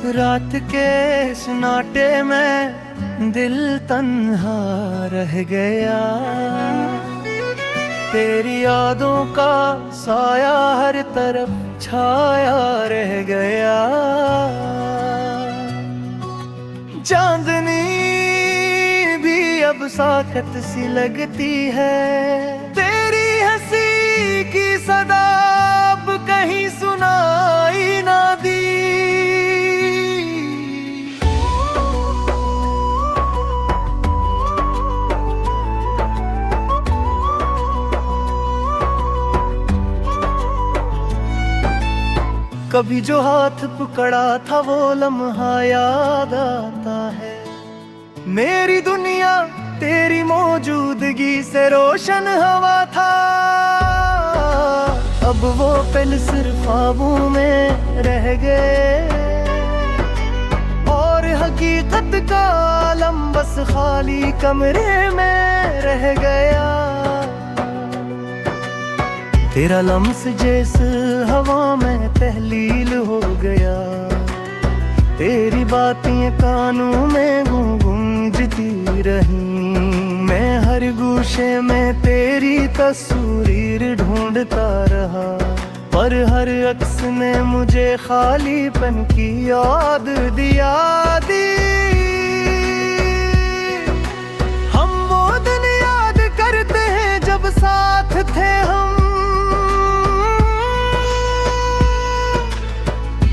रात के सन्नाटे में दिल तन्हा रह गया। तेरी यादों का साया हर तरफ छाया रह गया। चांदनी भी अब साखत सी लगती है। तेरी हंसी की सदा अब कहीं सुनाई ना दी। कभी जो हाथ पकड़ा था वो लम्हा याद आता है। मेरी दुनिया तेरी मौजूदगी से रोशन हवा था। अब वो पल सिर्फ ख्वाबों में रह गए और हकीकत का आलम बस खाली कमरे में रह गया। तेरा लम्स जैसे हवा में तहलील हो गया। तेरी बातें कानों में गूंजती रही। मैं हर गोशे में तेरी तस्वीर ढूंढता रहा, पर हर अक्स ने मुझे खालीपन की याद दिया दी। हम वो दिन याद करते हैं जब साथ थे हम।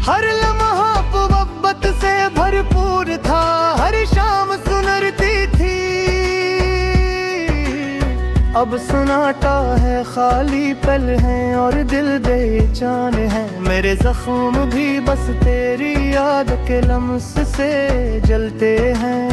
हर लम्हा मोहब्बत से भरपूर था, हर शाम सुनरती थी। अब सन्नाटा है, खाली पल हैं और दिल बेचैन है। मेरे जख्म भी बस तेरी याद के लम्स से जलते हैं।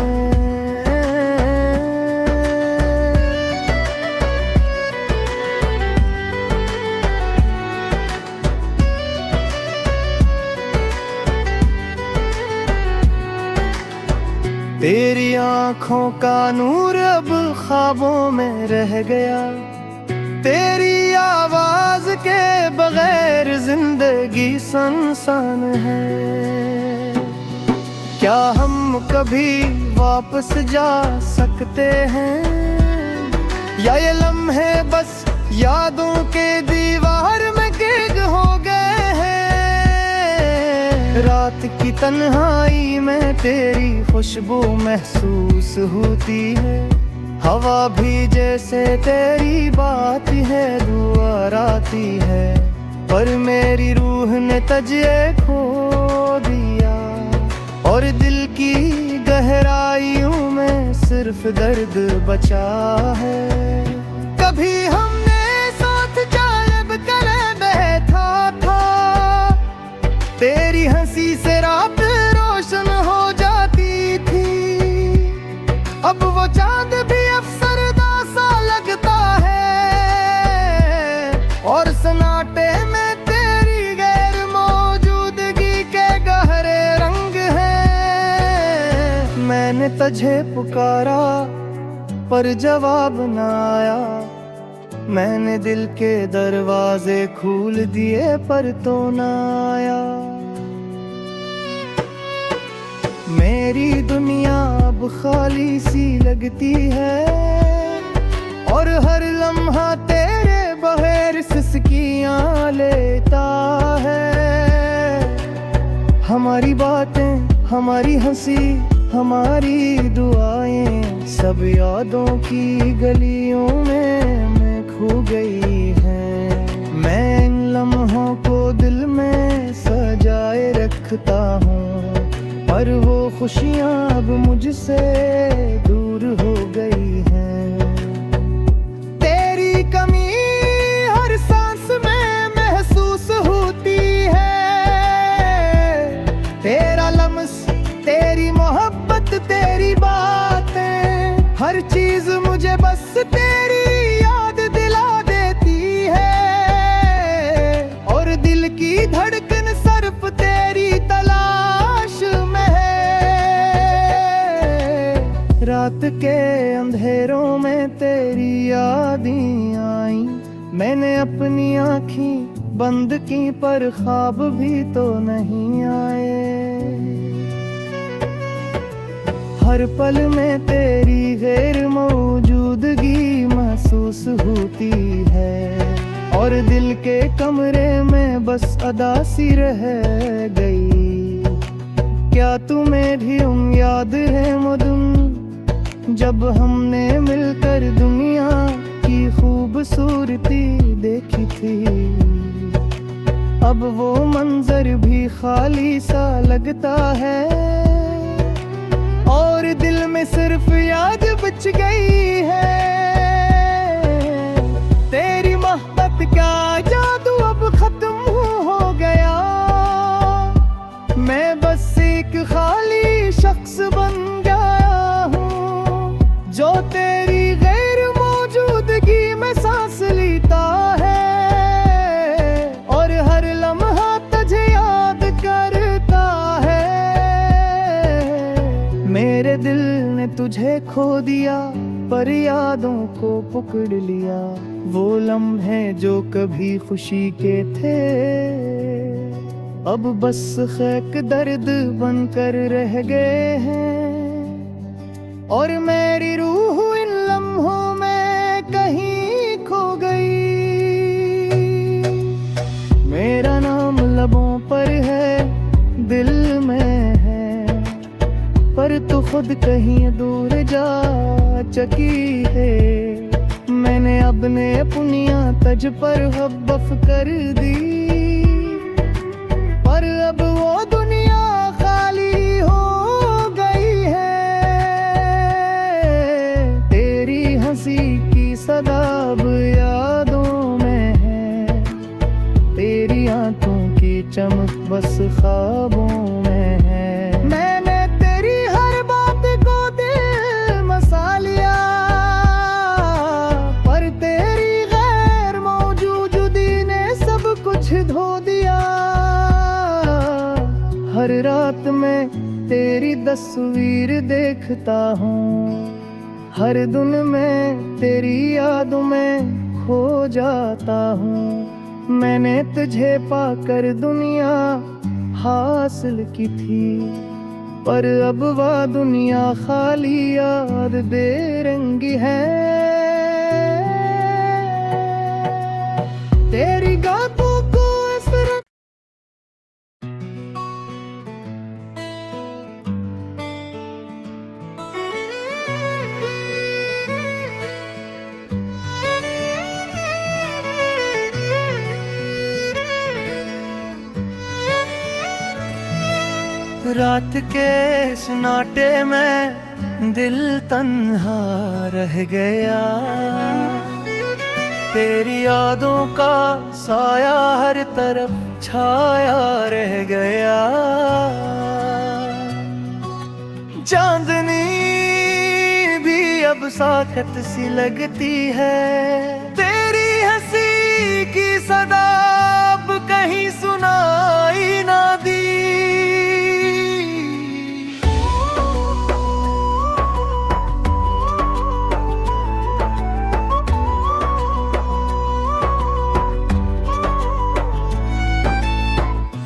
तेरी आँखों का नूर अब ख्वाबों में रह गया। तेरी आवाज के बगैर जिंदगी सुनसान है। क्या हम कभी वापस जा सकते हैं, या ये लम्हे बस यादों के दीवार में कैद हो गए हैं। रात की तन्हाई में तेरी खुशबू महसूस होती है। हवा भी जैसे तेरी बात है दुआ आती है, पर मेरी रूह ने तुझे खो दिया। और दिल की गहराइयों में सिर्फ दर्द बचा है। कभी हमने साथ जालब करे बैठा था, तेरी हंसी से रात रोशन हो जाती थी। अब वो चांद भी अफसरदा सा लगता है, और सन्नाटे में तेरी गैर मौजूदगी के गहरे रंग हैं। मैंने तुझे पुकारा पर जवाब न आया। मैंने दिल के दरवाजे खोल दिए पर तो न आया। मेरी दुनिया अब खाली सी लगती है, और हर लम्हा तेरे बगैर सिसकियाँ लेता है। हमारी बातें, हमारी हंसी, हमारी दुआएं सब यादों की गलियों में खो गई हैं। मैं इन लम्हों को दिल में सजाए रखता हूँ, पर वो खुशियाँ अब मुझसे दूर हो गई हैं। तेरी कमी हर सांस में महसूस होती है। तेरा लम्स, तेरी मोहब्बत, तेरी बातें, हर चीज मुझे बस तेरी याद दिला देती है। और दिल की धड़कन सिर्फ तेरी तलाश में है। रात के अंधेरों में तेरी यादें आई। मैंने अपनी आँखें बंद की पर ख्वाब भी तो नहीं आए। हर पल में तेरी गैर मौजूदगी महसूस होती है, और दिल के कमरे में बस अदा सी रह गई। क्या तुम्हें भी याद है मुदुम, जब हमने मिलकर दुनिया की खूबसूरती देखी थी। अब वो मंजर भी खाली सा लगता है, और दिल में सिर्फ याद बच गई है। तेरी मोहब्बत का जादू अब खत्म हो गया, मैं बस एक खाली शख्स बन गया हूँ, जो तेरी गैर मौजूदगी में सांस लेता है, और हर लम्हा तुझे याद करता है। मेरे दिल ने तुझे खो दिया, पर यादों को पकड़ लिया। वो लम्हे जो कभी खुशी के थे, अब बस खैक दर्द बनकर रह गए हैं, और मेरी रूह इन लम्हों में कहीं खो गई। मेरा नाम लबों पर है, दिल में है, पर तू खुद कहीं दूर जा चुकी है। मैंने अपने अपनियां तज पर हब्बफ कर दी, पर अब वो दुनिया खाली हो गई है। तेरी हंसी की सदा अब यादों में है, तेरी आंखों की चमक बस ख्वाबों में है। मैंने तेरी हर बात को दिल मसा लिया, पर तेरी गैर मौजूदगी ने सब कुछ धो दिया। हर रात में तेरी तस्वीर देखता हूँ, हर दिन में तेरी यादों में खो जाता हूँ। मैंने तुझे पाकर दुनिया हासिल की थी, पर अब वह दुनिया खाली याद बेरंगी है। तेरी गातों को इस रात के सन्नाटे में दिल तन्हा रह गया, तेरी यादों का साया हर तरफ छाया रह गया। चांदनी भी अब साखत सी लगती है, तेरी हंसी की सदा अब कहीं सुनाई ना दी।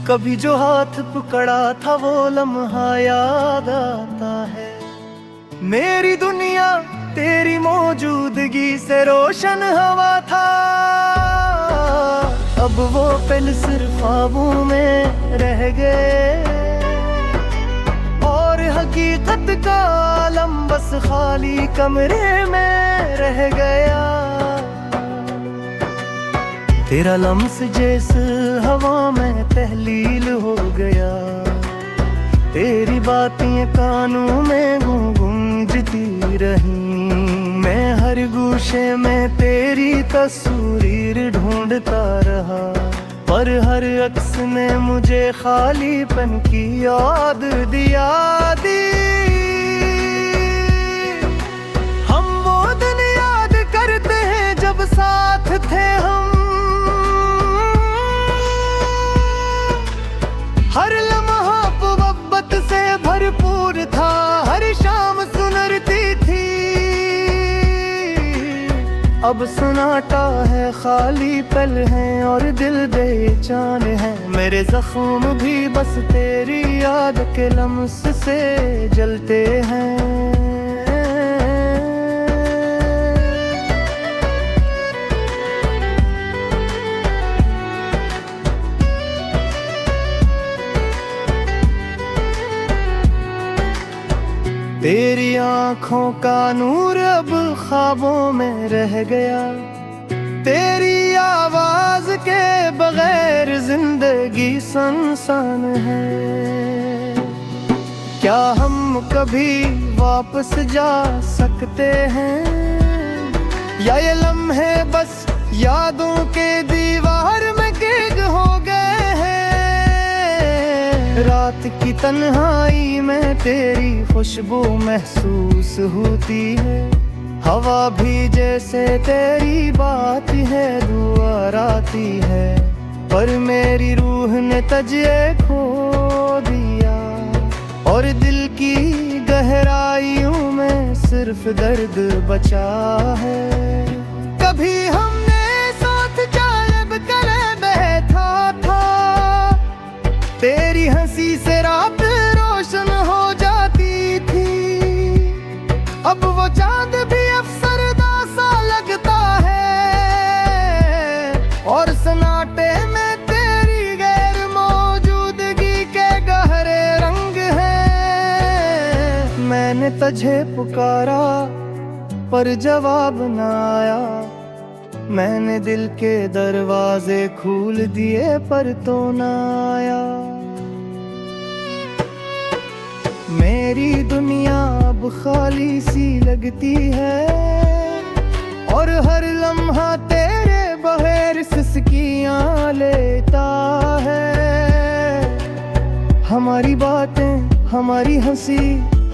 कभी जो हाथ पकड़ा था वो लम्हा याद आता है। मेरी दुनिया तेरी मौजूदगी से रोशन हवा था, अब वो पल सिर्फ ख्वाबों में रह गए, और हकीकत का आलम बस खाली कमरे में रह गया। तेरा लम्स जैसे हवा में तहलील हो गया, तेरी बातें कानों में गूंजती रही। मैं हर गूशे में तेरी तस्वीर ढूंढता रहा, पर हर अक्स ने मुझे खालीपन की याद दिया दी। हम वो दिन याद करते हैं जब साथ थे हम, हर लम्हा मोहब्बत से भरपूर था, हर शाम सुनरती थी। अब सन्नाटा है, खाली पल हैं और दिल बेचैन है। मेरे जख्म भी बस तेरी याद के लम्स से जलते हैं। तेरी आँखों का नूर अब ख्वाबों में रह गया, तेरी आवाज के बगैर जिंदगी सुनसान है। क्या हम कभी वापस जा सकते हैं, या ये लम्हे बस यादों के दीवार में कैद हो गए हैं। रात की तन्हाई में तेरी खुशबू महसूस होती है, हवा भी जैसे तेरी बात है दुआ आती है। पर मेरी रूह ने तुझे खो दिया, और दिल की गहराइयों में सिर्फ दर्द बचा है। कभी हमने साथ जालब करे बैठा था, तेरी हंसी से रात रोशन हो जाती थी। अब वो चांद भी अफसरदा सा लगता है, और सन्नाटे में तेरी गैर मौजूदगी के गहरे रंग हैं। मैंने तुझे पुकारा पर जवाब न आया, मैंने दिल के दरवाजे खोल दिए पर तो न आया। मेरी दुनिया अब खाली सी लगती है, और हर लम्हा तेरे बगैर सिसकियाँ लेता है। हमारी बातें, हमारी हंसी,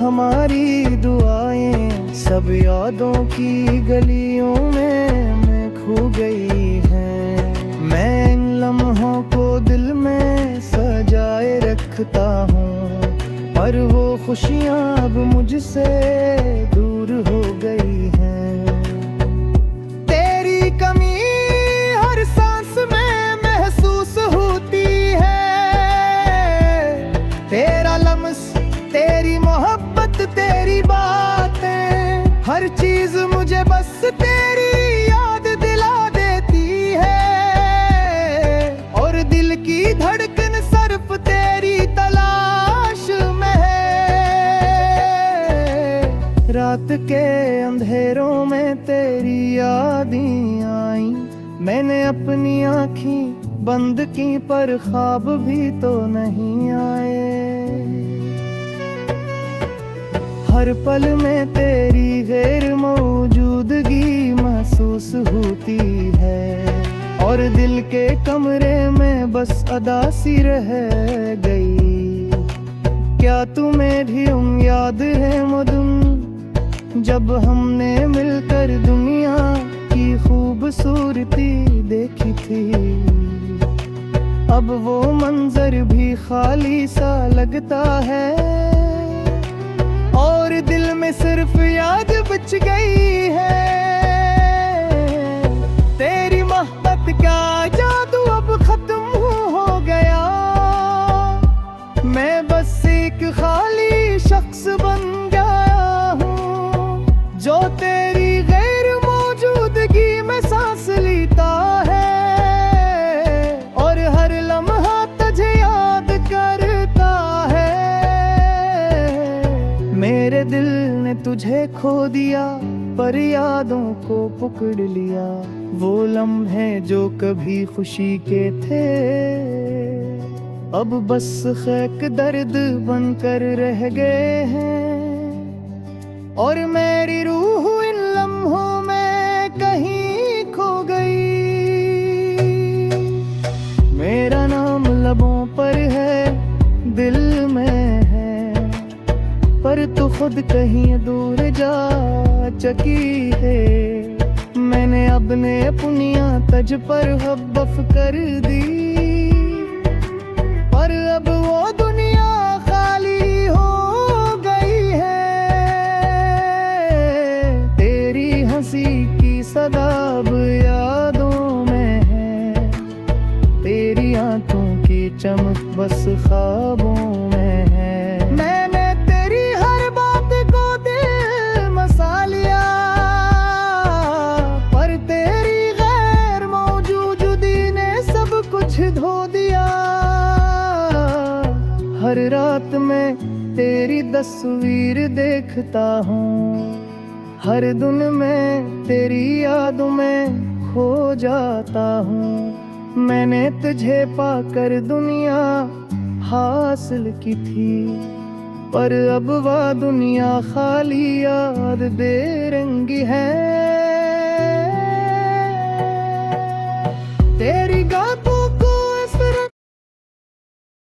हमारी दुआएं सब यादों की गलियों में खो गई हैं। मैं इन लम्हों को दिल में सजाए रखता हूँ, पर वो खुशियाँ अब मुझसे दूर हो गई हैं। तेरी कमी हर सांस में महसूस होती है, तेरा लम्स, तेरी मोहब्बत, तेरी बातें, हर चीज मुझे बस तेरी याद दिला देती है। और दिल की धड़कन सिर्फ तेरी तलाश में है। रात के अंधेरों में तेरी यादें आई, मैंने अपनी आँखें बंद की पर ख्वाब भी तो नहीं आए। हर पल में तेरी गैर मौजूदगी महसूस होती है, और दिल के कमरे में बस अदासी रह गई। क्या तुम्हें भी याद है मदुम, जब हमने मिलकर दुनिया की खूबसूरती देखी थी। अब वो मंजर भी खाली सा लगता है, और दिल में सिर्फ याद बच गई है। तेरी मोहब्बत का जादू अब खत्म हो गया, मैं बस एक खाली शख्स बन गया हूँ, जो तेरी गैर मौजूदगी में सांस लेता है, और हर लम्हा तुझे याद करता है। मेरे दिल ने तुझे खो दिया पर यादों को पकड़ लिया, वो लम्हे जो कभी खुशी के थे अब बस खैक दर्द बनकर रह गए हैं। और मेरी रूह इन लम्हों में कहीं खो गई। मेरा नाम लबों पर है, दिल में है, पर तू खुद कहीं दूर जा चकी है। मैंने अपने अपनियां तज पर हब्बफ कर दी, पर अब वो दुनिया खाली हो गई है। तेरी हंसी की सदा की चमक बस ख्वाबों में है। मैंने तेरी हर बात को दिल मसा लिया, पर तेरी गैर मौजूदगी ने सब कुछ धो दिया। हर रात में तेरी तस्वीर देखता हूँ, हर दिन में तेरी यादों में खो जाता हूँ। मैंने तुझे पाकर दुनिया हासिल की थी, पर अब वह दुनिया खाली याद बेरंगी है। तेरी गातों